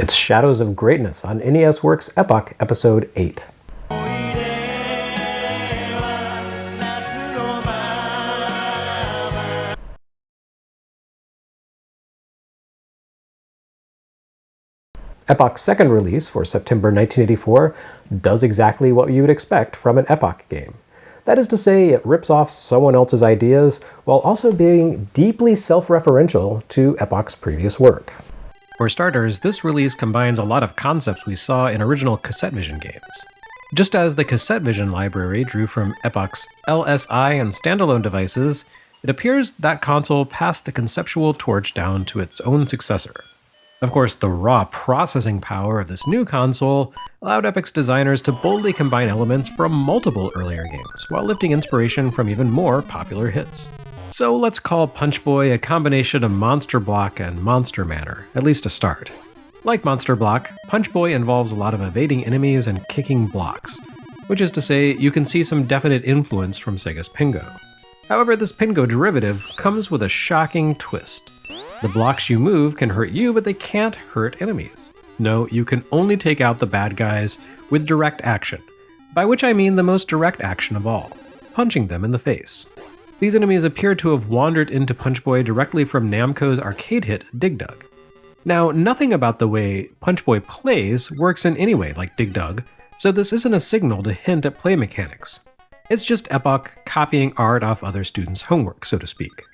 It's Shadows of Greatness on NES Works Epoch Episode 8. Epoch's second release for September 1984 does exactly what you would expect from an Epoch game. That is to say, it rips off someone else's ideas while also being deeply self-referential to Epoch's previous work. For starters, this release combines a lot of concepts we saw in original Cassette Vision games. Just as the Cassette Vision library drew from Epoch's LSI and standalone devices, it appears that console passed the conceptual torch down to its own successor. Of course, the raw processing power of this new console allowed Epoch's designers to boldly combine elements from multiple earlier games, while lifting inspiration from even more popular hits. So let's call Punch Boy a combination of Monster Block and Monster Manor, at least to start. Like Monster Block, Punch Boy involves a lot of evading enemies and kicking blocks, which is to say, you can see some definite influence from Sega's Pingo. However, this Pingo derivative comes with a shocking twist. The blocks you move can hurt you, but they can't hurt enemies. No, you can only take out the bad guys with direct action, by which I mean the most direct action of all, punching them in the face. These enemies appear to have wandered into Punch Boy directly from Namco's arcade hit Dig Dug. Now, nothing about the way Punch Boy plays works in any way like Dig Dug, so this isn't a signal to hint at play mechanics. It's just Epoch copying art off other students' homework, so to speak.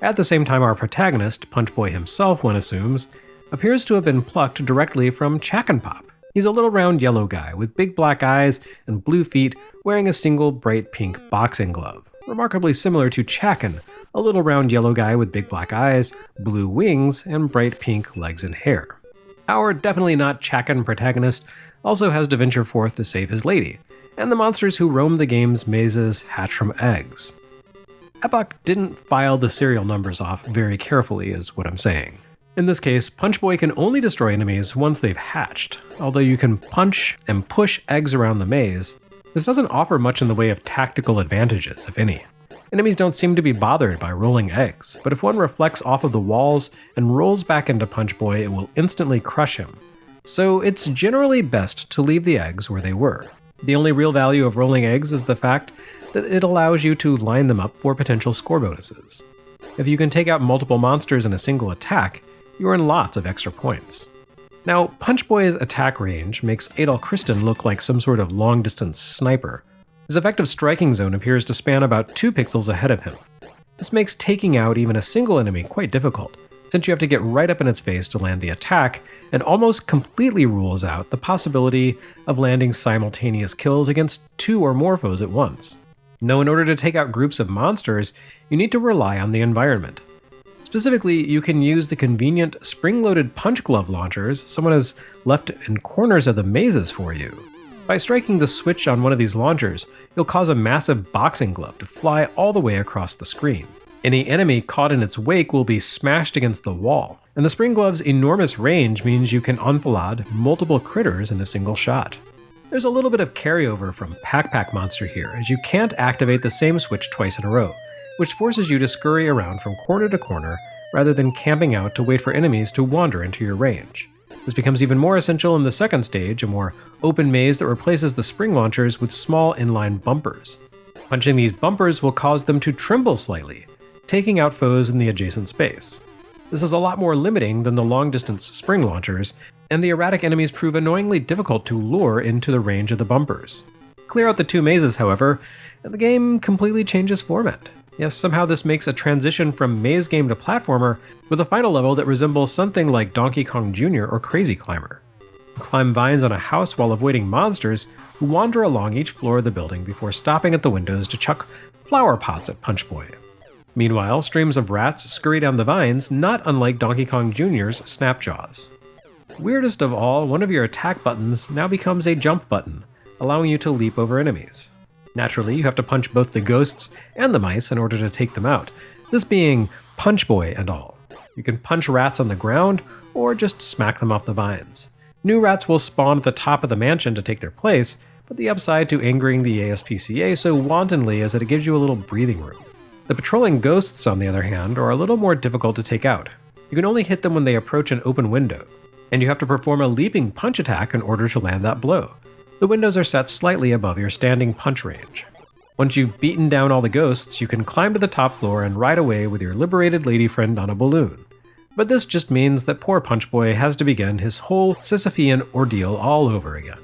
At the same time, our protagonist, Punch Boy himself, one assumes, appears to have been plucked directly from Chack and Pop. He's a little round yellow guy with big black eyes and blue feet wearing a single bright pink boxing glove, remarkably similar to Chacken, a little round yellow guy with big black eyes, blue wings, and bright pink legs and hair. Our definitely not Chacken protagonist also has to venture forth to save his lady, and the monsters who roam the game's mazes hatch from eggs. Epoch didn't file the serial numbers off very carefully, is what I'm saying. In this case, Punch Boy can only destroy enemies once they've hatched. Although you can punch and push eggs around the maze, this doesn't offer much in the way of tactical advantages, if any. Enemies don't seem to be bothered by rolling eggs, but if one reflects off of the walls and rolls back into Punch Boy, it will instantly crush him. So it's generally best to leave the eggs where they were. The only real value of rolling eggs is the fact that it allows you to line them up for potential score bonuses. If you can take out multiple monsters in a single attack, you earn lots of extra points. Now, Punch Boy's attack range makes Adol Christen look like some sort of long-distance sniper. His effective striking zone appears to span about 2 pixels ahead of him. This makes taking out even a single enemy quite difficult, since you have to get right up in its face to land the attack, and almost completely rules out the possibility of landing simultaneous kills against 2 or more foes at once. No, in order to take out groups of monsters, you need to rely on the environment. Specifically, you can use the convenient spring-loaded punch glove launchers someone has left in corners of the mazes for you. By striking the switch on one of these launchers, you'll cause a massive boxing glove to fly all the way across the screen. Any enemy caught in its wake will be smashed against the wall, and the spring glove's enormous range means you can enfilade multiple critters in a single shot. There's a little bit of carryover from Pack Monster here, as you can't activate the same switch twice in a row, which forces you to scurry around from corner to corner rather than camping out to wait for enemies to wander into your range. This becomes even more essential in the second stage, a more open maze that replaces the spring launchers with small inline bumpers. Punching these bumpers will cause them to tremble slightly, taking out foes in the adjacent space. This is a lot more limiting than the long-distance spring launchers, and the erratic enemies prove annoyingly difficult to lure into the range of the bumpers. Clear out the 2 mazes, however, and the game completely changes format. Yes, somehow this makes a transition from maze game to platformer, with a final level that resembles something like Donkey Kong Jr. or Crazy Climber. You climb vines on a house while avoiding monsters who wander along each floor of the building before stopping at the windows to chuck flower pots at Punch Boy. Meanwhile, streams of rats scurry down the vines, not unlike Donkey Kong Jr.'s Snapjaws. Weirdest of all, one of your attack buttons now becomes a jump button, allowing you to leap over enemies. Naturally, you have to punch both the ghosts and the mice in order to take them out, this being Punch Boy and all. You can punch rats on the ground, or just smack them off the vines. New rats will spawn at the top of the mansion to take their place, but the upside to angering the ASPCA so wantonly is that it gives you a little breathing room. The patrolling ghosts, on the other hand, are a little more difficult to take out. You can only hit them when they approach an open window, and you have to perform a leaping punch attack in order to land that blow. The windows are set slightly above your standing punch range. Once you've beaten down all the ghosts, you can climb to the top floor and ride away with your liberated lady friend on a balloon. But this just means that poor Punch Boy has to begin his whole Sisyphean ordeal all over again.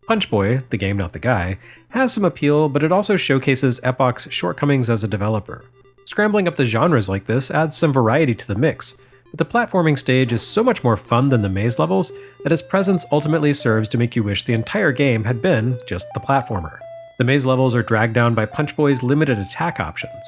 Punch Boy, the game not the guy, has some appeal, but it also showcases Epoch's shortcomings as a developer. Scrambling up the genres like this adds some variety to the mix, but the platforming stage is so much more fun than the maze levels that its presence ultimately serves to make you wish the entire game had been just the platformer. The maze levels are dragged down by Punch Boy's limited attack options.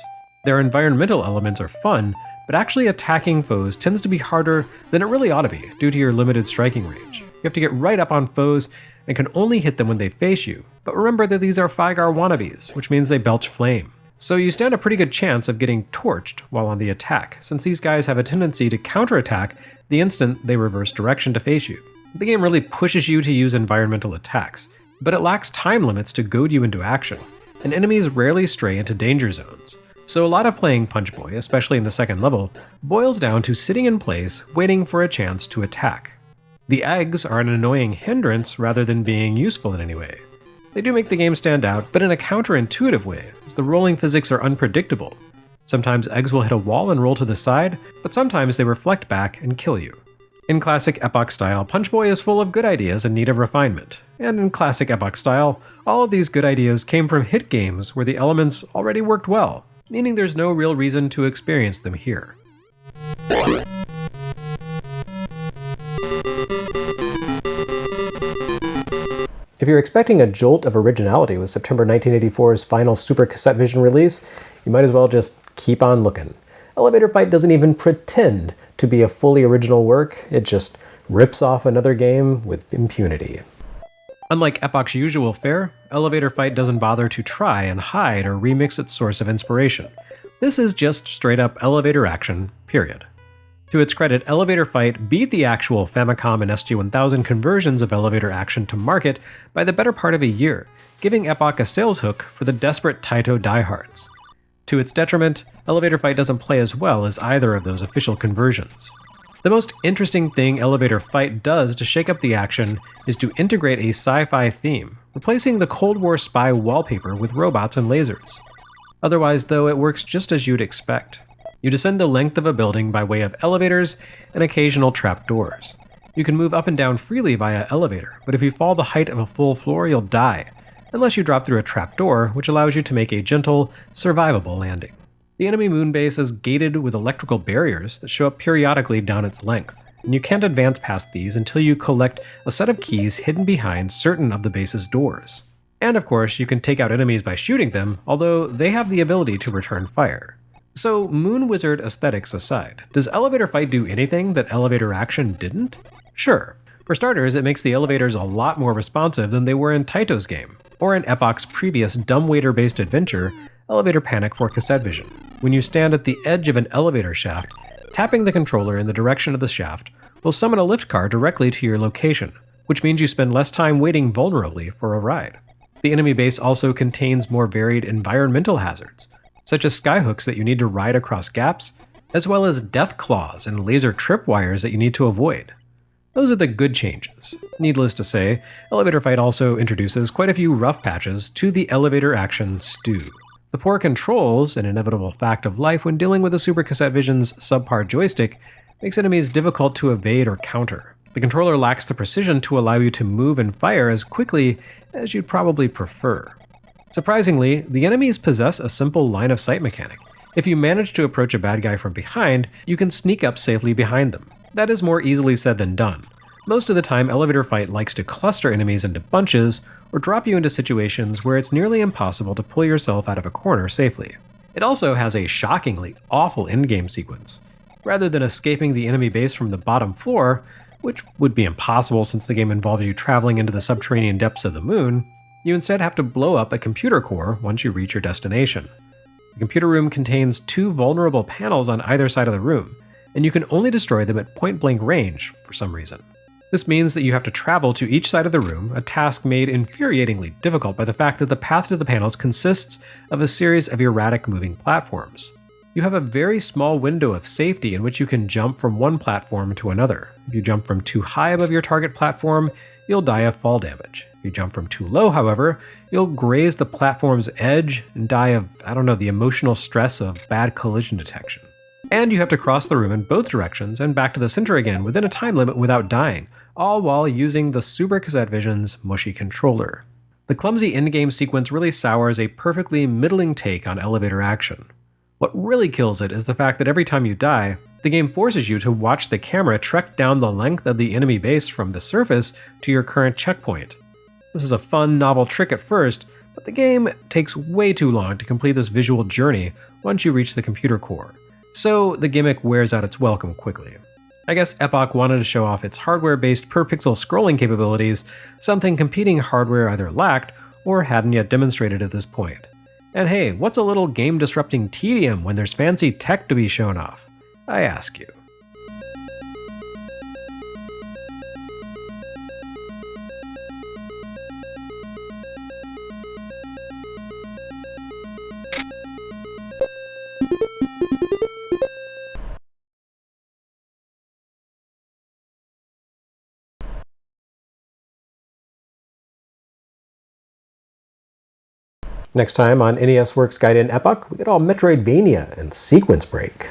Their environmental elements are fun, but actually attacking foes tends to be harder than it really ought to be due to your limited striking range. You have to get right up on foes and can only hit them when they face you, but remember that these are Fygar wannabes, which means they belch flame. So you stand a pretty good chance of getting torched while on the attack, since these guys have a tendency to counterattack the instant they reverse direction to face you. The game really pushes you to use environmental attacks, but it lacks time limits to goad you into action, and enemies rarely stray into danger zones. So a lot of playing Punch Boy, especially in the second level, boils down to sitting in place, waiting for a chance to attack. The eggs are an annoying hindrance rather than being useful in any way. They do make the game stand out, but in a counterintuitive way, as the rolling physics are unpredictable. Sometimes eggs will hit a wall and roll to the side, but sometimes they reflect back and kill you. In classic Epoch style, Punch Boy is full of good ideas in need of refinement. And in classic Epoch style, all of these good ideas came from hit games where the elements already worked well, meaning there's no real reason to experience them here. If you're expecting a jolt of originality with September 1984's final Super Cassette Vision release, you might as well just keep on looking. Elevator Fight doesn't even pretend to be a fully original work, it just rips off another game with impunity. Unlike Epoch's usual fare, Elevator Fight doesn't bother to try and hide or remix its source of inspiration. This is just straight up elevator action, period. To its credit, Elevator Fight beat the actual Famicom and SG-1000 conversions of elevator action to market by the better part of a year, giving Epoch a sales hook for the desperate Taito diehards. To its detriment, Elevator Fight doesn't play as well as either of those official conversions. The most interesting thing Elevator Fight does to shake up the action is to integrate a sci-fi theme, replacing the Cold War spy wallpaper with robots and lasers. Otherwise, though, it works just as you'd expect. You descend the length of a building by way of elevators and occasional trapdoors. You can move up and down freely via elevator, but if you fall the height of a full floor, you'll die, unless you drop through a trapdoor, which allows you to make a gentle, survivable landing. The enemy moon base is gated with electrical barriers that show up periodically down its length, and you can't advance past these until you collect a set of keys hidden behind certain of the base's doors. And of course, you can take out enemies by shooting them, although they have the ability to return fire. So, Moon Wizard aesthetics aside, does Elevator Fight do anything that elevator action didn't? Sure. For starters, it makes the elevators a lot more responsive than they were in Taito's game, or in Epoch's previous dumbwaiter-based adventure, Elevator Panic for Cassette Vision. When you stand at the edge of an elevator shaft, tapping the controller in the direction of the shaft will summon a lift car directly to your location, which means you spend less time waiting vulnerably for a ride. The enemy base also contains more varied environmental hazards, such as skyhooks that you need to ride across gaps, as well as death claws and laser tripwires that you need to avoid. Those are the good changes. Needless to say, Elevator Fight also introduces quite a few rough patches to the elevator action stew. The poor controls, an inevitable fact of life when dealing with the Super Cassette Vision's subpar joystick, makes enemies difficult to evade or counter. The controller lacks the precision to allow you to move and fire as quickly as you'd probably prefer. Surprisingly, the enemies possess a simple line-of-sight mechanic. If you manage to approach a bad guy from behind, you can sneak up safely behind them. That is more easily said than done. Most of the time, Elevator Fight likes to cluster enemies into bunches or drop you into situations where it's nearly impossible to pull yourself out of a corner safely. It also has a shockingly awful endgame sequence. Rather than escaping the enemy base from the bottom floor, which would be impossible since the game involves you traveling into the subterranean depths of the moon, you instead have to blow up a computer core once you reach your destination. The computer room contains 2 vulnerable panels on either side of the room, and you can only destroy them at point-blank range for some reason. This means that you have to travel to each side of the room, a task made infuriatingly difficult by the fact that the path to the panels consists of a series of erratic moving platforms. You have a very small window of safety in which you can jump from one platform to another. If you jump from too high above your target platform, you'll die of fall damage. If you jump from too low, however, you'll graze the platform's edge and die of, the emotional stress of bad collision detection. And you have to cross the room in both directions and back to the center again within a time limit without dying, all while using the Super Cassette Vision's mushy controller. The clumsy in-game sequence really sours a perfectly middling take on elevator action. What really kills it is the fact that every time you die, the game forces you to watch the camera trek down the length of the enemy base from the surface to your current checkpoint. This is a fun, novel trick at first, but the game takes way too long to complete this visual journey once you reach the computer core, so the gimmick wears out its welcome quickly. I guess Epoch wanted to show off its hardware-based per-pixel scrolling capabilities, something competing hardware either lacked or hadn't yet demonstrated at this point. And hey, what's a little game-disrupting tedium when there's fancy tech to be shown off? I ask you. Next time on NES Works Gaiden Epoch, we get all Metroidvania and sequence break.